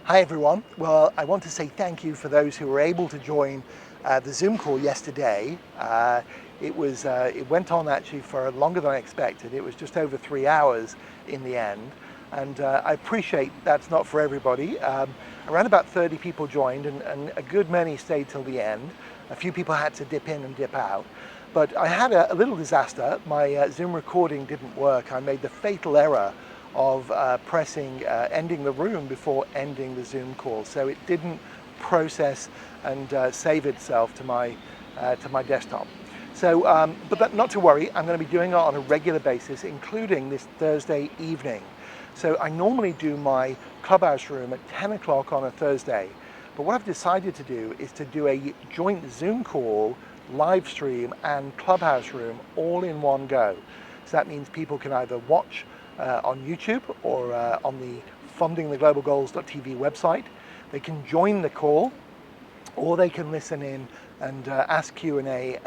Hi everyone. Well, I want to say thank you for those who were able to join the Zoom call yesterday. It went on actually for longer than I expected. It was just over 3 hours in the end, and I appreciate that's not for everybody. Around about 30 people joined, and a good many stayed till the end. A few people had to dip in and dip out. But I had a little disaster. My Zoom recording didn't work. I made the fatal error of pressing ending the room before ending the Zoom call. So it didn't process and save itself to my desktop. So, not to worry, I'm going to be doing it on a regular basis, including this Thursday evening. So I normally do my Clubhouse room at 10 o'clock on a Thursday. But what I've decided to do is to do a joint Zoom call, live stream and Clubhouse room all in one go. So that means people can either watch on YouTube or on the fundingtheglobalgoals.tv website. They can join the call, or they can listen in and ask Q&A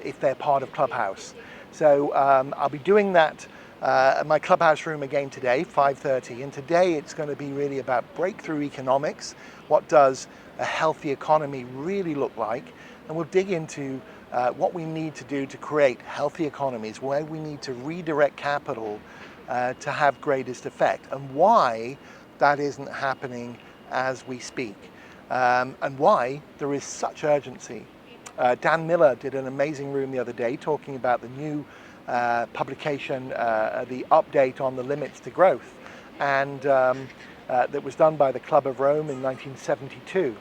if they're part of Clubhouse. So I'll be doing that at my Clubhouse room again today, 5:30. And today it's going to be really about breakthrough economics. What does a healthy economy really look like? And we'll dig into what we need to do to create healthy economies, where we need to redirect capital to have greatest effect, and why that isn't happening as we speak, and why there is such urgency. Dan Miller did an amazing room the other day talking about the new publication, the update on the limits to growth, and that was done by the Club of Rome in 1972.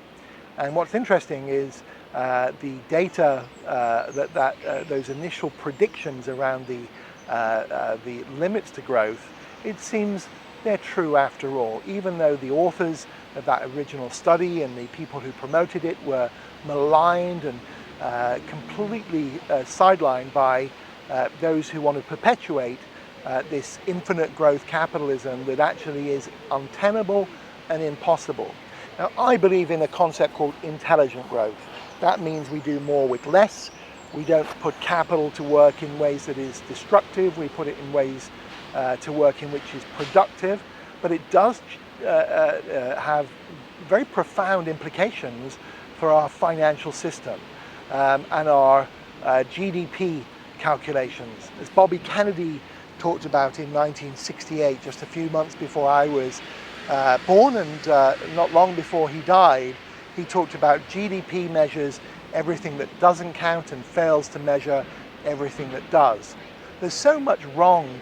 And what's interesting is the data those initial predictions around the limits to growth, it seems they're true after all, even though the authors of that original study and the people who promoted it were maligned and completely sidelined by those who want to perpetuate this infinite growth capitalism that actually is untenable and impossible. Now, I believe in a concept called intelligent growth. That means we do more with less. We don't put capital to work in ways that is destructive. We put it in ways to work in which is productive. But it does have very profound implications for our financial system and our GDP calculations. As Bobby Kennedy talked about in 1968, just a few months before I was born and not long before he died, he talked about GDP measures everything that doesn't count and fails to measure everything that does. There's so much wrong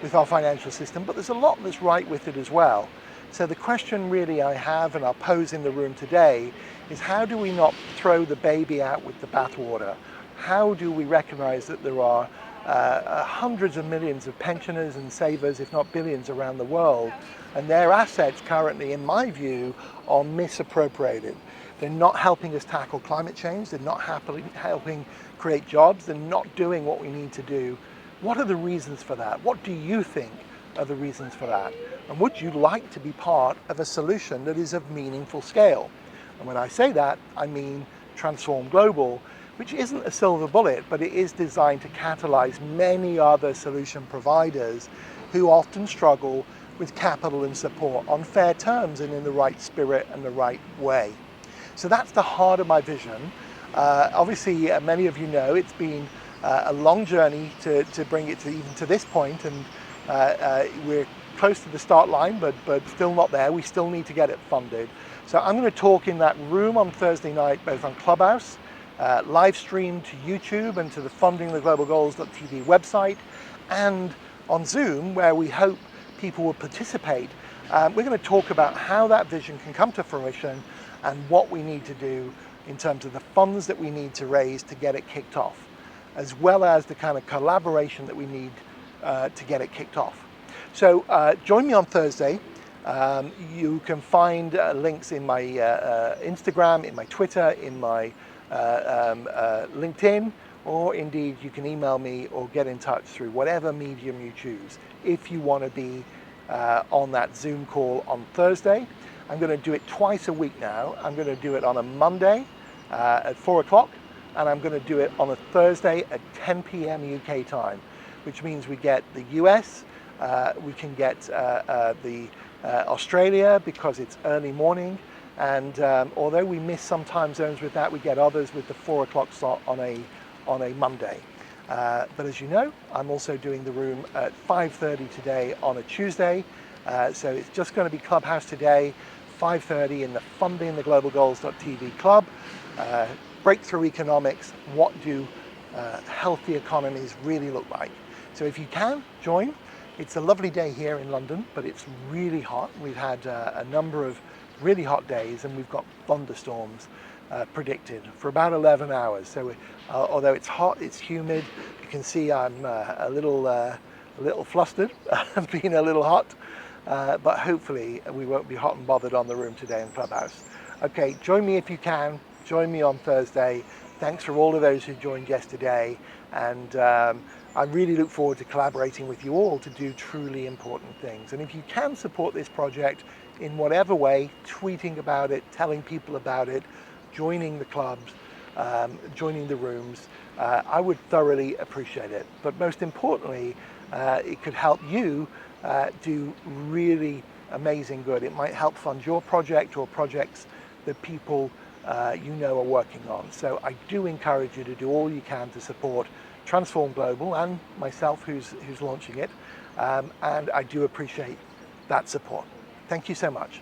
with our financial system, but there's a lot that's right with it as well. So the question really I have and I'll pose in the room today is, how do we not throw the baby out with the bathwater? How do we recognize that there are hundreds of millions of pensioners and savers, if not billions, around the world, and their assets currently, in my view, are misappropriated? They're not helping us tackle climate change. They're not helping create jobs. They're not doing what we need to do. What are the reasons for that? What do you think are the reasons for that? And would you like to be part of a solution that is of meaningful scale? And when I say that, I mean Transform Global, which isn't a silver bullet, but it is designed to catalyze many other solution providers who often struggle with capital and support on fair terms and in the right spirit and the right way. So that's the heart of my vision. Obviously, many of you know it's been a long journey to bring it to even to this point, and we're close to the start line, but still not there. We still need to get it funded. So I'm going to talk in that room on Thursday night, both on Clubhouse, live stream to YouTube and to the fundingtheglobalgoals.tv website, and on Zoom, where we hope people will participate. We're going to talk about how that vision can come to fruition and what we need to do in terms of the funds that we need to raise to get it kicked off, as well as the kind of collaboration that we need to get it kicked off. So join me on Thursday. You can find links in my Instagram, in my Twitter, in my LinkedIn, or indeed you can email me or get in touch through whatever medium you choose if you want to be on that Zoom call on Thursday. I'm going to do it twice a week now. I'm going to do it on a Monday at 4 o'clock, and I'm going to do it on a Thursday at 10 p.m. UK time, which means we get the US, we can get the Australia because it's early morning, and although we miss some time zones with that, we get others with the 4 o'clock slot on a Monday. But as you know, I'm also doing the room at 5:30 today on a Tuesday. So it's just going to be Clubhouse today, 5:30 in the Funding the Global Goals.tv club. Breakthrough economics, what do healthy economies really look like? So if you can, join. It's a lovely day here in London, but it's really hot. We've had a number of really hot days, and we've got thunderstorms predicted for about 11 hours. So although it's hot, it's humid. You can see I'm a little flustered, being a little hot, but hopefully we won't be hot and bothered on the room today in Clubhouse. Okay, join me if you can. Join me on Thursday. Thanks for all of those who joined yesterday, and I really look forward to collaborating with you all to do truly important things. And if you can support this project in whatever way, tweeting about it, telling people about it, joining the clubs, joining the rooms, I would thoroughly appreciate it. But most importantly, it could help you do really amazing good. It might help fund your project or projects that people you know are working on. So I do encourage you to do all you can to support Transform Global and myself who's launching it. And I do appreciate that support. Thank you so much.